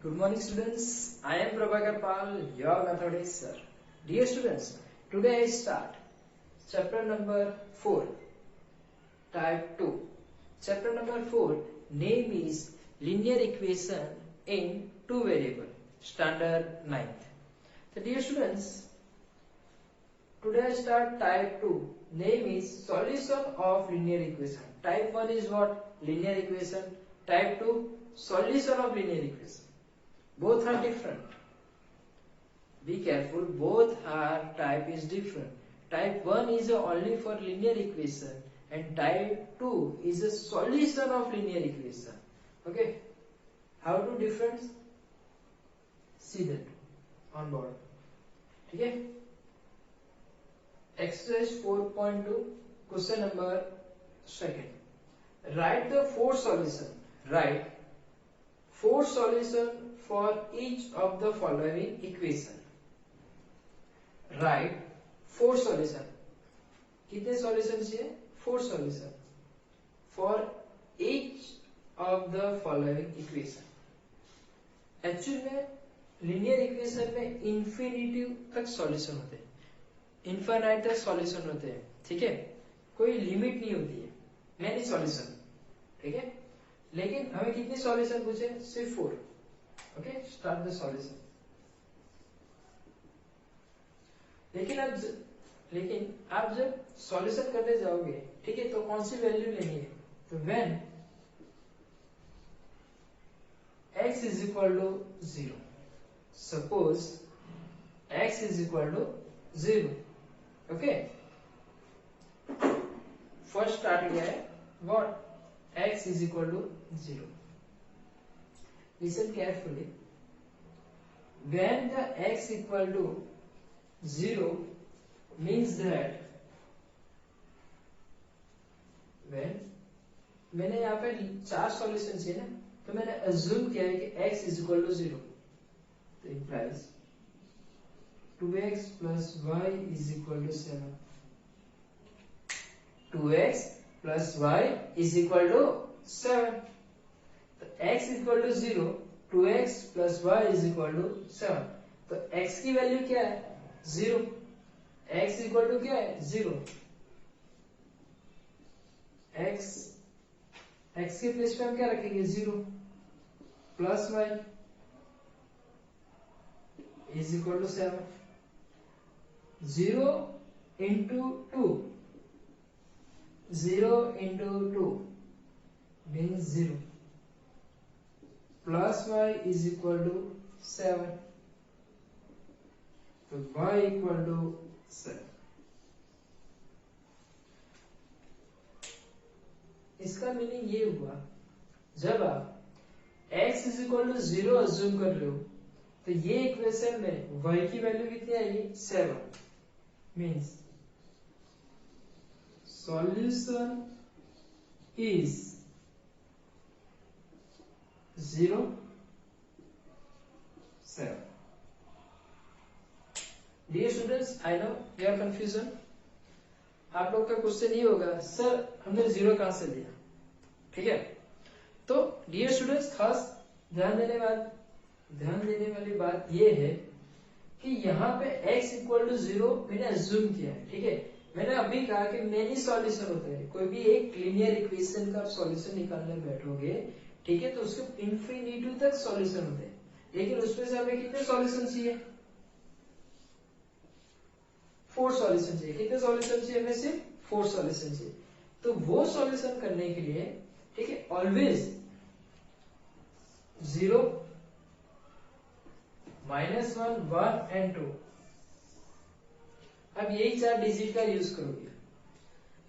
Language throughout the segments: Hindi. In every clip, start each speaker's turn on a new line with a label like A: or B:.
A: Good morning students, I am Prabhakar Pal, your methodist sir. Dear students, today I start chapter number 4, type 2. Chapter number 4, name is linear equation in two variable, standard 9th. So dear students, today I start type 2, name is solution of linear equation. Type 1 is what? Linear equation. Type 2, solution of linear equation. Both are different. Be careful, both are type is different. Type 1 is only for linear equation and type 2 is a solution of linear equation. Okay, how to difference? See that on board. Okay, exercise 4.2, question number 2. Write the four solution. Write four solution for each of the following equation. Write four solution. कितने solution चाहिए? Four solution for each of the following equation. Actually में linear equation में infinitive तक solution होते हैं, infinite तक solution होते हैं, ठीक है? कोई limit नहीं होती है, many solution, ठीक है? लेकिन हमें कितनी सॉल्यूशन पूछे? सिर्फ 4. Okay, start the solution. लेकिन आप जब सॉल्यूशन करने जाओगे, ठीक है, तो कौन सी वैल्यू लेनी है? तो when x is equal to 0, suppose x is equal to 0. Okay, first start किया है what? x is equal to 0. Listen carefully. When the x equal to 0 means that when मैंने यहाँ पे 4 सॉल्यूशन चाहिए ना, तो मैंने अज्यूम किया है कि x is equal to 0, तो implies 2x plus y is equal to 7. 2x plus y is equal to 7. तो x is equal to 0, 2x plus y is equal to 7. तो x की वैल्यू क्या है? 0. x equal to क्या है? 0. x के प्लेस पे हम क्या रखेंगे? 0 plus y is equal to 7. 0 into 2. 0 into 2 means 0. Plus y is equal to 7. So y equal to 7. इसका मीनिंग ये हुआ, जब आप x is equal to 0 assume कर रहे हो, तो ये इक्वेशन में y की वैल्यू कितनी आएगी? 7. Means solution is 0, 7. Dear students, I know your confusion. आप लोग का क्वेश्चन ये होगा, सर हमने 0 कहां से लिया? ठीक है, तो डियर स्टूडेंट्स, खास ध्यान देने वाली बात ये है कि यहाँ पे x इक्वल टू 0 मैंने अज्यूम किया है. ठीक है, मैंने अभी कहा कि मेनी सॉल्यूशन होते हैं. कोई भी एक लीनियर इक्वेशन का सॉल्यूशन निकालने बैठोगे, ठीक है, तो उसके इंफिनिटी तक सॉल्यूशन होते हैं. लेकिन उसमें से हमें कितने सॉल्यूशन चाहिए? 4 सॉल्यूशन चाहिए. कितने सॉल्यूशन चाहिए? हमें सिर्फ 4 सॉल्यूशन चाहिए. तो वो सॉल्यूशन करने के लिए, ठीक है, ऑलवेज 0, -1, 1 एंड 2. अब यही 4 डिजिट का यूज करोगे.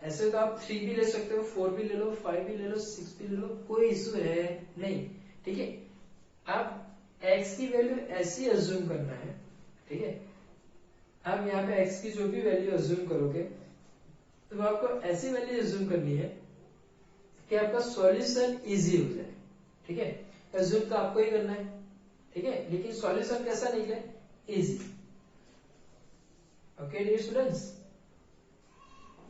A: ऐसे तो आप 3 भी ले सकते हो, 4 भी ले लो, 5 भी ले लो, 6 भी ले लो, कोई इशू है नहीं. ठीक है, आप x की वैल्यू ऐसी अज्यूम करना है. ठीक है, आप यहाँ पे x की जो भी वैल्यू अज्यूम करोगे, तो आपको ऐसी वैल्यू अज्यूम करनी है कि आपका सॉल्यूशन इजी हो जाए. ठीक है, अज्यूम तो आपको ही करना है. ठीक है, लेकिन सॉल्यूशन कैसा निकले? इजी. ओके डियर स्टूडेंट्स,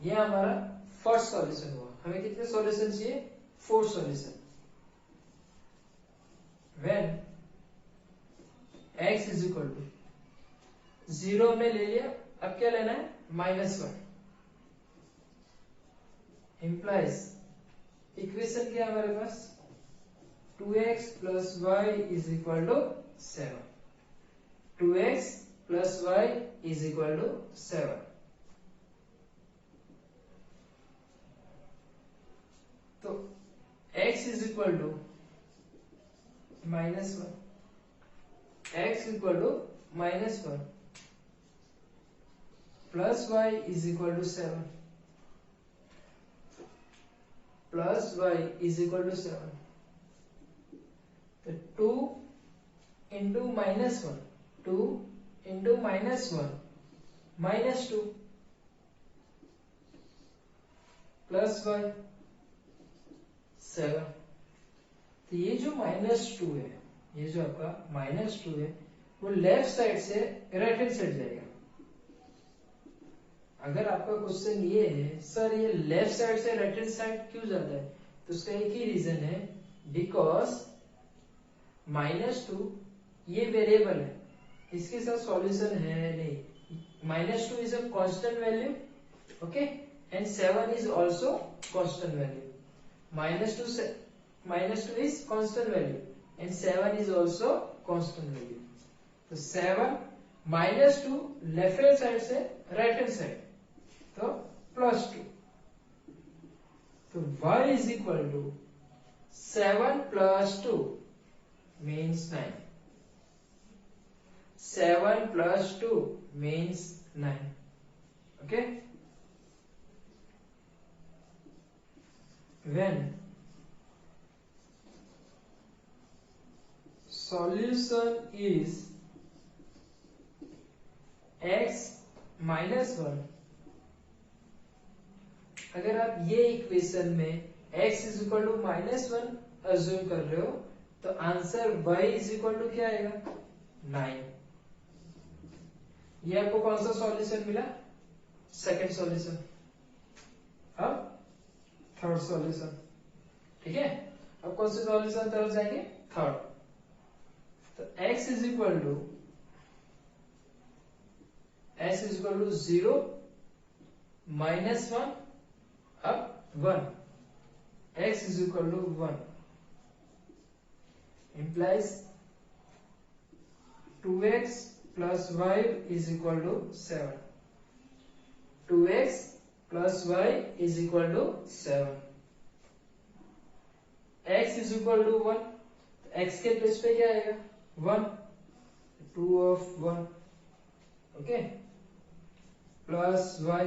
A: ये हमारा फर्स्ट सॉल्यूशन हुआ. हमें कितने सॉल्यूशन चाहिए? 4 solution. When x is equal to 0 हमने ले लिया, अब क्या लेना है -1 इंप्लाइज इक्वेशन क्या है हमारे पास 2x plus y is equal to 7 2x plus y is equal to 7 तो x is equal to -1 x equal to -1 plus y is equal to 7 plus y is equal to 7 तो 2 इंटू -1 2 इंटू -1 -2 प्लस y 7 तो ये जो -2 है, ये जो आपका -2 है वो लेफ्ट साइड से राइट हैंड साइड जाएगा। अगर आपका क्वेश्चन ये है सर ये लेफ्ट साइड से राइट हैंड साइड क्यों जाता है, तो उसका एक ही रीजन है बिकॉज -2 ये वेरिएबल है, इसके साथ सॉल्यूशन है नहीं। -2 is a constant value, okay, and 7 is also constant value. -2 is constant value and 7 is also constant value. तो 7 -2 लेफ्ट हैंड साइड से राइट हैंड साइड तो +2 तो y is equal to 7 plus 2 means 9 7 plus 2 means 9 okay when solution is x -1 अगर आप ये इक्वेशन में x is equal to -1 assume कर रहे हो तो answer y is equal to क्या आएगा 9। ये आपको कौन सा सॉल्यूशन मिला, सेकंड सॉल्यूशन। अब थर्ड सॉल्यूशन, ठीक है। अब कौन से सॉल्यूशन तरफ जाएंगे, थर्ड। तो x इज इक्वल टू 0 -1 अब 1 x is equal to 1 implies 2x plus y is equal to 7 2x plus y is equal to 7 x is equal to 1 x के प्लेस पे क्या आएगा 1 2 of 1 okay plus y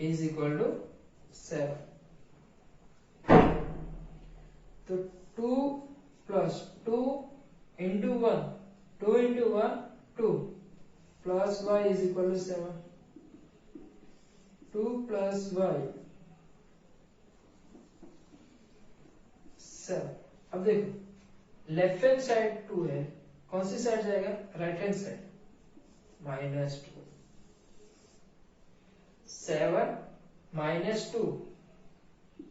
A: is equal to 7 तो 2 plus 2 into 1 2 into 1 2 plus y is equal to 7 2 plus y 7। अब देखो लेफ्ट हैंड साइड 2 है, कौन सी साइड जाएगा, right hand side -2 7 -2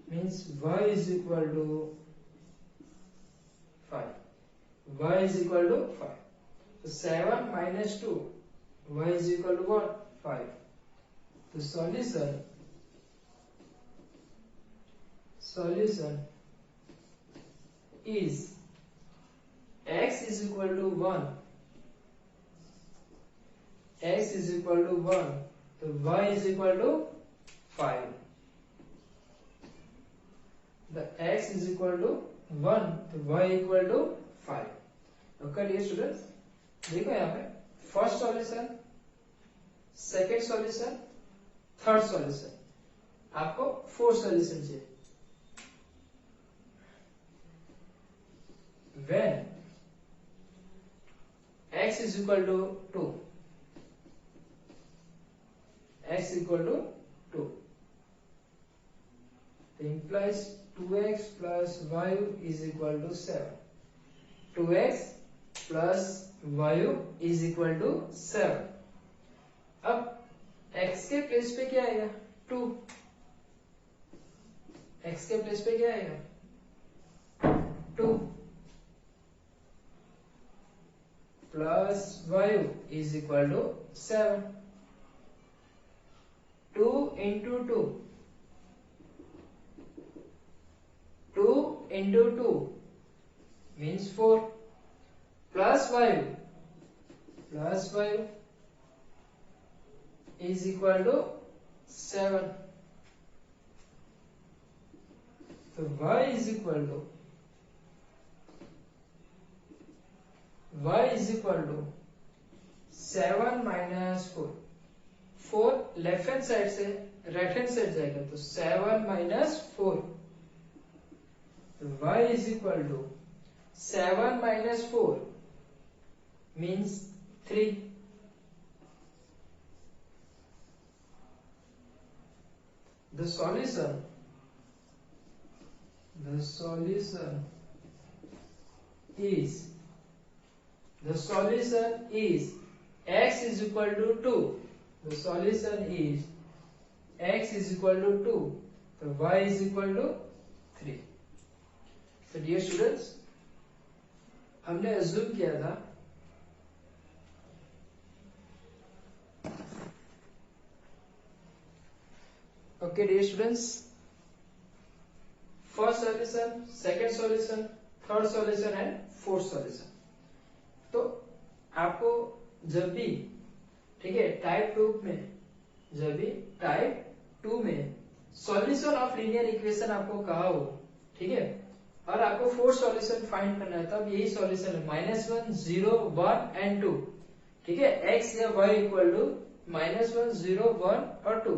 A: means y is equal to 5 y is equal to 5 so 7 minus 2 y is equal to what 5 तो solution is x is equal to 1 x is equal to 1 तो y is equal to 5 the x is equal to 1 तो y equal to 5। Okay dear students, देखो यहाँ पे first solution, second solution, third solution, आपको 4 सॉल्यूशन चाहिए। when x is equal to 2 x equal to 2 it implies 2x plus y is equal to 7 2x plus y is equal to 7। अब x के प्लेस पे क्या आएगा 2 x के प्लेस पे क्या आएगा 2 plus 5 is equal to 7. 2 into 2. 2 into 2 means 4. Plus 5. Plus 5 is equal to 7. So y is equal to 7 minus 4. 4 left hand side से राइट हैंड साइड जाएगा तो 7 minus 4. तो y is equal to 7 minus 4 means 3. The solution is x is equal to 2. The solution is x is equal to 2. So y is equal to 3. So dear students, हमने assume किया था okay dear students, first solution, second solution, third solution and fourth solution. तो आपको जब भी ठीक है टाइप 2 में सॉल्यूशन ऑफ लीनियर इक्वेशन आपको कहा हो, ठीक है, और आपको फोर्थ सॉल्यूशन फाइंड करना है तब यही सॉल्यूशन है -1 0 1 एंड 2. ठीक है, x या y इक्वल टू -1 0 1 और 2.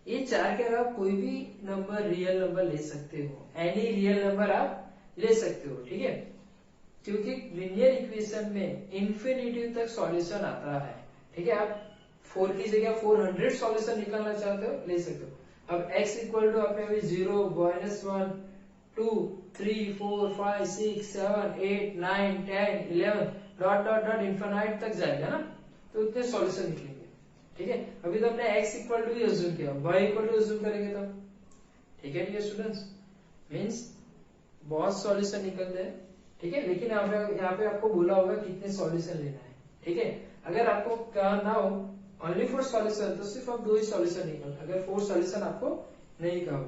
A: ये चार के अलावा कोई भी नंबर रियल नंबर ले सकते हो, एनी रियल नंबर आप ले सकते हो. ठीक है, क्योंकि लिनियर इक्वेशन में इंफिनिटी तक सॉल्यूशन आता है. ठीक है, आप 4 की जगह 400 सॉल्यूशन निकालना चाहते हो ले सकते हो. अब x इक्वल टू आपने अभी 0 -1 2 3 4 5 6 7 8 9 10 11 डॉट डॉट डॉट इन्फिनाइट तक जाएगा ना, तो उतने सॉल्यूशन निकलेंगे. ठीक है, अभी तो हमने x इक्वल टू अज्यूम किया, y इक्वल टू अज्यूम करेंगे तब. ठीक है डियर स्टूडेंट्स, मींस बहुत सॉल्यूशन निकलते हैं. ठीक है, लेकिन यहाँ पे आपको बोला होगा कितने सॉल्यूशन लेना है. ठीक है, अगर आपको कहा ना हो ओनली फॉर सॉल्यूशन तो सिर्फ आप 2 ही सॉल्यूशन निकल, अगर 4 सॉल्यूशन आपको नहीं कहा हो.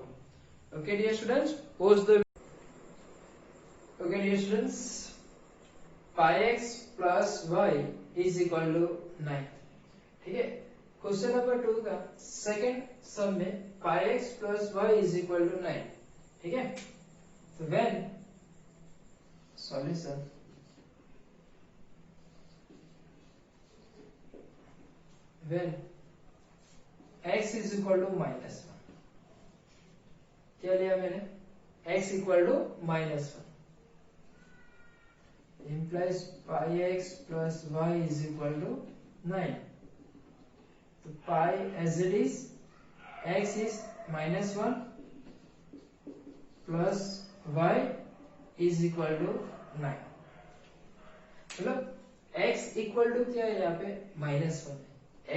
A: Okay dear students, pause the okay dear students, pi x plus y is equal to 9. ठीक है, क्वेश्चन नंबर 2 का सेकंड सम में pi x plus y is equal to 9. ठीक है, तो when solution when x is equal to -1, क्या लिया मैंने, x equal to -1 implies pi x plus y is equal to 9. तो pi as it is, x is -1 plus y is equal to 9. मतलब x इक्वल टू क्या है यहाँ पे -1 है,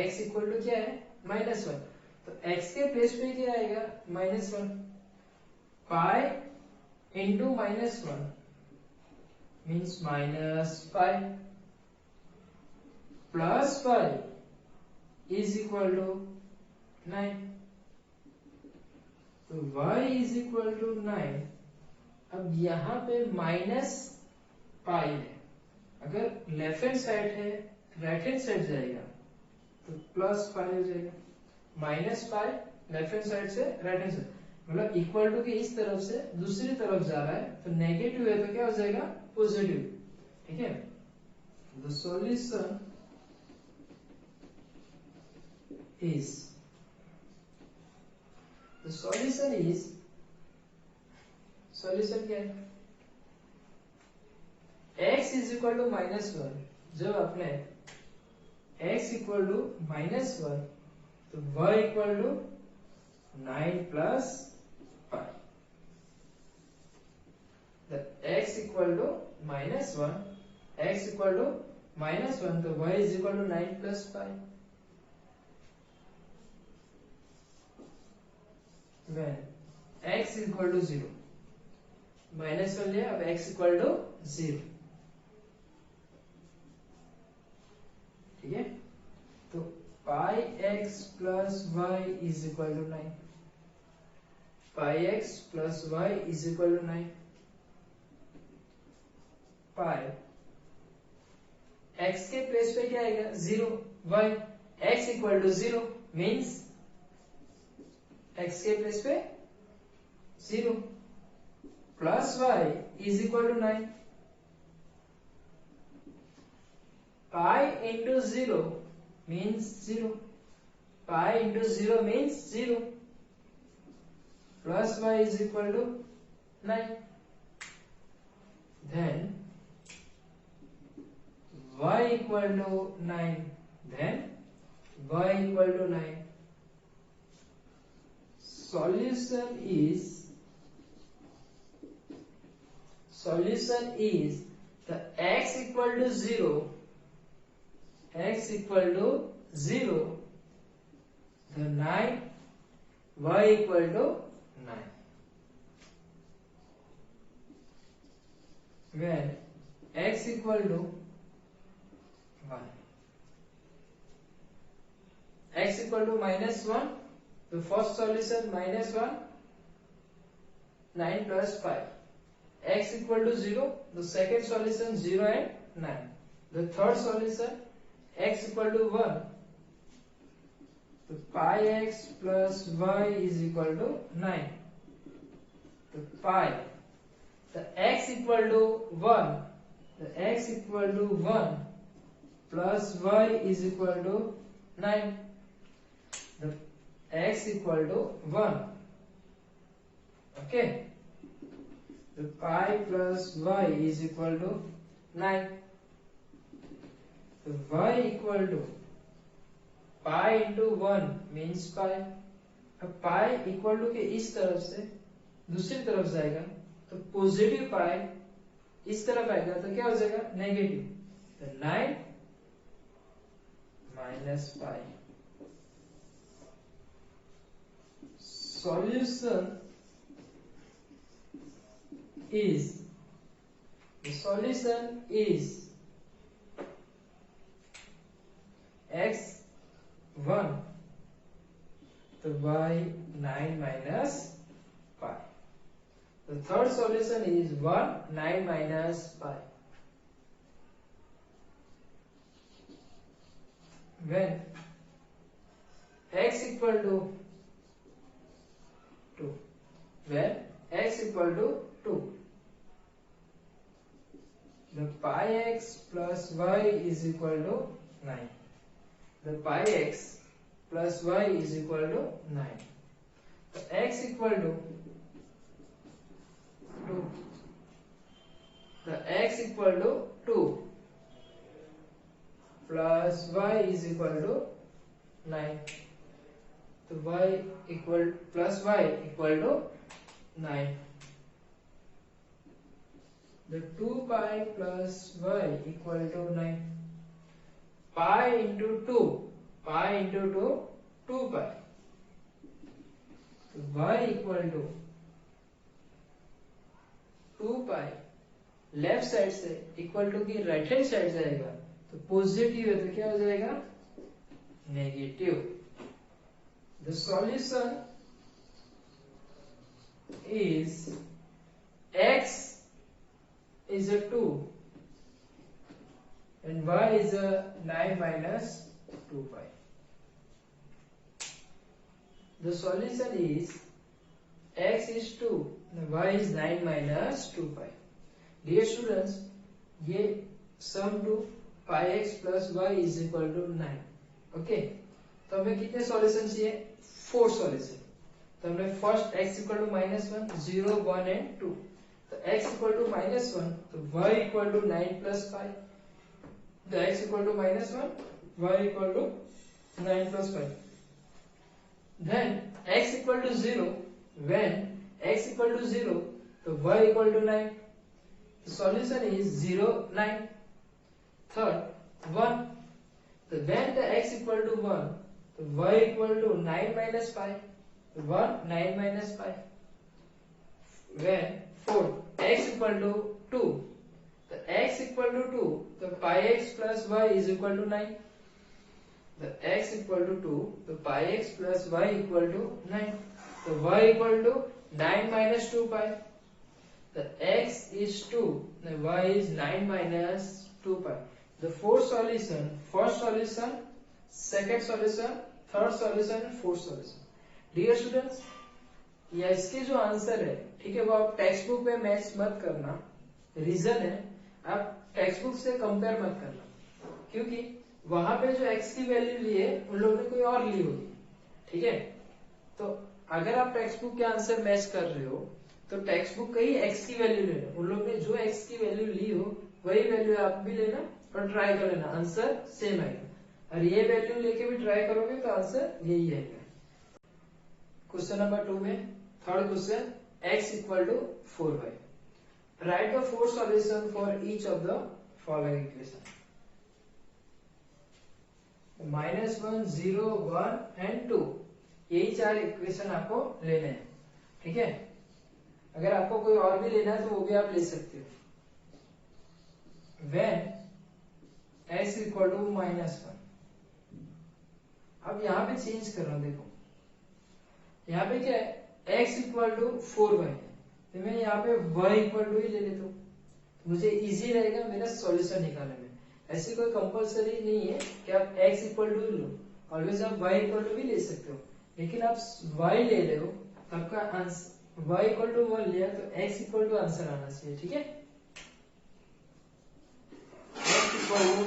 A: x इक्वल टू क्या है -1, तो x के प्लेस पे क्या आएगा -1. pi into -1 means -pi plus pi is equal to 9. तो y is equal to 9. अब यहाँ पे माइनस पाई है, अगर लेफ्ट हैंड साइड है राइट हैंड साइड जाएगा तो प्लस पाई हो जाएगा. Minus pi left hand side से राइट हैंड साइड, मतलब इक्वल टू के इस तरफ से दूसरी तरफ जा रहा है तो नेगेटिव है तो क्या हो जाएगा पॉजिटिव. ठीक है, द सॉल्यूशन इज सॉल्यूशन क्या है, x इज इक्वल टू -1. जब आपने x इक्वल टू -1 तो y equal to 9 plus pi. x equal to -1, x equal to -1 तो y is equal to 9 plus pi. when x equal to 0, -1 लिया, अब x equal to 0. pi x plus y is equal to 9. Pi x plus y is equal to 9. pi x के प्लेस पे क्या आएगा 0, y x equal to 0 means x के प्लेस पे 0 plus y is equal to 9. pi into 0 means 0. Pi into 0 means 0 plus y is equal to 9. Then y equal to 9. Then y equal to 9. Solution is the x equal to 0. X equal to 0. The 9 y equal to 9. When x equal to 1. X equal to minus 1. The first solution minus 1. 9 plus 5. X equal to 0. The second solution 0 and 9. The third solution x equal to 1. So pi x plus y is equal to 9. The pi, the x equal to 1, the x equal to 1 plus y is equal to 9. The x equal to 1. Okay. The pi plus y is equal to 9. So y equal to pi into 1 means pi. अब pi equal to के इस तरफ से दूसरी तरफ जाएगा तो पॉजिटिव पाई इस तरफ आएगा तो क्या हो जाएगा नेगेटिव. तो 9 minus pi. Solution is x 1 तो y 9 minus pi. The third solution is 1 9 minus pi. When x equal to 2, when x equal to 2, the pi x plus y is equal to 9. The pi x plus y is equal to 9. So x equal to 2. The x equal to 2 plus y is equal to 9. So y equal plus y equal to 9. The 2 pi plus y equal to 9. Pi into 2, pi into 2, 2 pi. So y equal to 2 pi. Left side से इक्वल टू की राइट हैंड साइड जाएगा तो पॉजिटिव है तो क्या हो जाएगा negative. The solution is x is a 2 and y is a 9 minus 2 pi. The solution is x is 2 and y is 9 minus 2 pi. Dear students, ये sum to pi x plus y is equal to 9. Okay? तो हमें कितने सॉल्यूशन चाहिए 4 सॉल्यूशन. तो हमने first x equal to minus 1, 0, 1 and 2. तो x equal to minus 1 तो y equal to 9 plus 5. The x equal to minus 1, y equal to 9 plus 5. Then x equal to 0. When x equal to 0, so y equal to 9. The solution is 0, 9. Third, 1. So when the x equal to 1, so y equal to 9 minus 5. 1, 9 minus 5. When 4, x equal to 2. The x equal to 2, so pi x plus y is equal to 9. the x equal to 2, तो pi x plus y equal to 9, तो y equal to 9 minus 2 pi, the x is 2, the y is 9 minus 2 pi. The fourth solution, first solution, second solution, third solution, fourth solution. Dear students, या इसके जो आंसर है, ठीक है, वो आप टेक्स्ट बुक में मैच मत करना. रीजन है, आप टेक्स्ट बुक से कंपेयर मत करना, क्योंकि वहां पे जो x की वैल्यू ली है उन लोगों ने कोई और ली होगी. ठीक है, तो अगर आप टेक्स्ट बुक के आंसर मैच कर रहे हो तो टेक्स्ट बुक का ही x की वैल्यू लेना. उन लोगों ने जो x की वैल्यू ली हो वही वैल्यू आप भी लेना और ट्राई कर लेना, आंसर सेम आएगा. और ये वैल्यू लेके भी ट्राई करोगे तो आंसर यही आएगा. क्वेश्चन नंबर 2 में third question, x equal to 4y. Write the four solution for each of the following equation. -1, 0, 1 and 2, यही 4 इक्वेशन आपको लेने हैं. ठीक है, अगर आपको कोई और भी लेना है तो वो भी आप ले सकते हो. When x इक्वल टू -1, अब यहाँ पे चेंज कर रहा हूं. देखो यहाँ पे क्या है, x इक्वल टू 4y है, तो मैं यहाँ पे y इक्वल टू ही ले लेता हूँ. मुझे इजी रहेगा मेरा सॉल्यूशन निकालने में. ऐसी कोई कंपलसरी नहीं है कि आप x इक्वल टू लो, ऑलवेज आप y इक्वल टू भी ले सकते हो. लेकिन आप y ले रहे हो तो आपका आंसर y इक्वल टू 1 लिया तो x इक्वल टू आंसर आना चाहिए. ठीक है, x equal to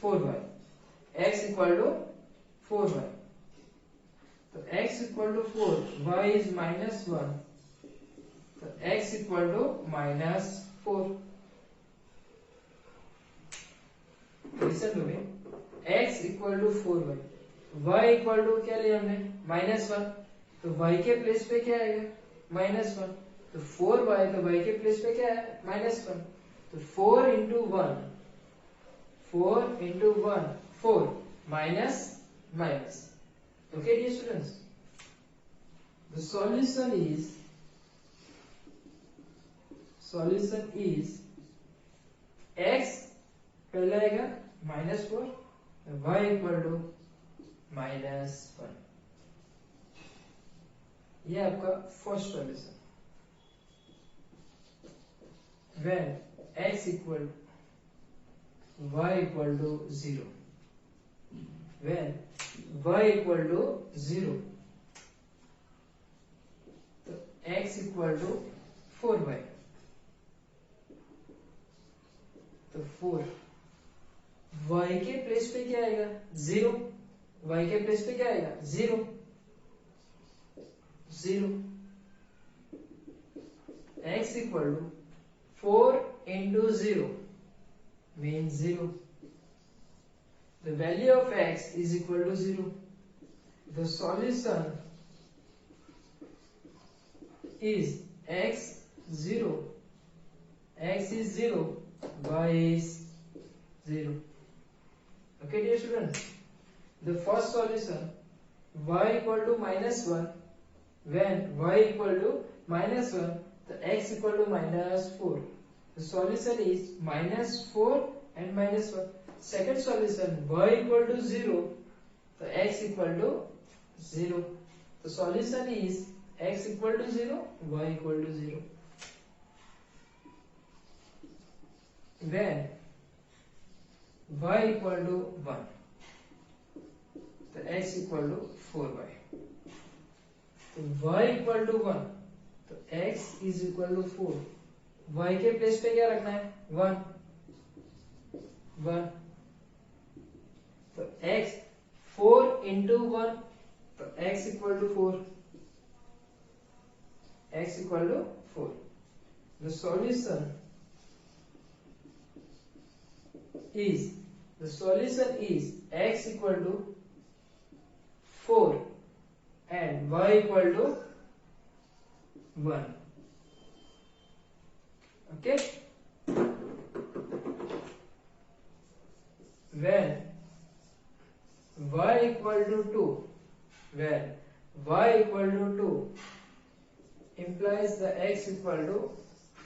A: 4y, x equal to 4y, तो x equal to 4, y is -1, तो x इक्वल टू -4. लिसन लो, x equal to 4y, y equal to क्या लिया हमने, -1, तो y के प्लेस पे क्या आएगा, -1, तो 4y, तो y के प्लेस पे क्या है, -1, तो 4 into 1, 4 into 1, 4 minus minus. Okay, dear students, the solution is x पहला आएगा -4, y इक्वल टू -1. ये आपका first solution. When x equal y equal to 0, when y equal to 0, तो x इक्वल टू 4y, तो 4, y के प्लेस पे क्या आएगा, 0, y के प्लेस पे क्या आएगा, 0, 0, x equal to 4 into 0 means 0. The value of x is equal to 0. The solution is x 0, x is 0, y is 0. Okay, dear students, the first solution, y equal to -1, when y equal to -1, the x equal to -4. The solution is -4 and -1. Second solution, y equal to 0, so x equal to 0. The solution is x equal to 0, y equal to 0. When y equal to 1, so x equal to 4y. So y equal to 1, तो x is equal to 4. y के प्लेस पे क्या रखना है, 1, 1, तो x 4 into 1, तो x equal to 4, x equal to 4. The solution is x equal to 4 and y equal to 1. Okay, when y equal to 2, when y equal to 2 implies the x equal to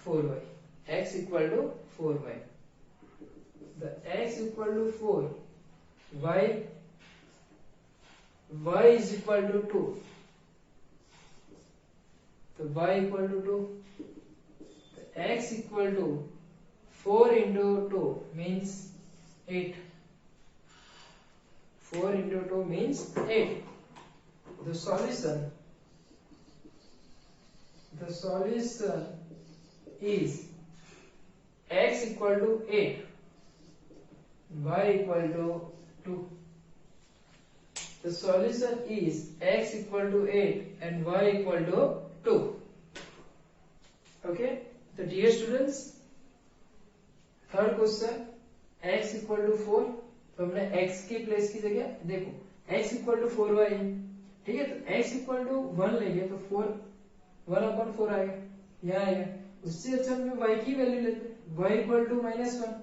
A: 4y, x equal to 4y. The x equal to 4, y y is equal to 2, तो y equal to 2, x equal to 4 into 2 means 8. 4 into 2 means 8. The solution is x equal to 8, y equal to 2. The solution is x equal to 8 and y equal to 2. Okay, so dear students, third question x equal to 4, तो हमने x की प्लेस की जगह देखो x इक्वल टू 4y है, ठीक है, तो x इक्वल टू 1 लेंगे तो 1/4 आएगा, यहाँ आएगा। उससे अच्छा हम y की वैल्यू लेते हैं, y equal to -1,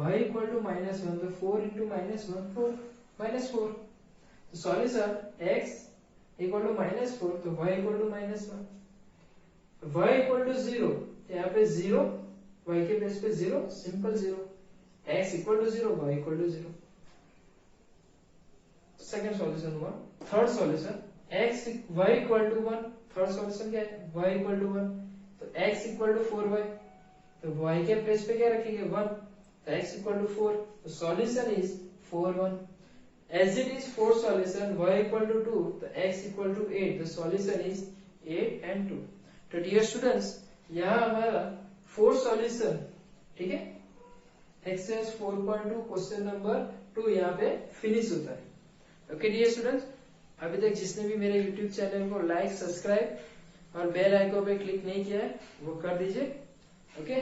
A: y equal to -1, तो 4 into -1 4 तो सॉल्यूशन x इक्वल टू -4, तो y equal to -1, y equal to 0, यहाँ पे 0, y के प्लेस पे 0, simple 0, x equal to 0, y equal to 0। Second solution हुआ। Third solution x y equal to 1, third solution क्या है, y इक्वल टू 1, तो x इक्वल टू 4y, तो y के प्लेस पे क्या रखेंगे 1, तो x इक्वल टू 4, तो solution is 4 1। As it is fourth solution y equal to 2, तो x equal to 8, the solution is 8 and 2। तो डियर स्टूडेंट्स, यहाँ हमारा फोर्थ सॉल्यूशन, ठीक है, एक्सरसाइज 4.2 क्वेश्चन नंबर 2 यहाँ पे फिनिश होता है। ओके डियर स्टूडेंट्स, अभी तक जिसने भी मेरे यूट्यूब चैनल को लाइक, सब्सक्राइब और बेल आइकन पे क्लिक नहीं किया है वो कर दीजिए। ओके।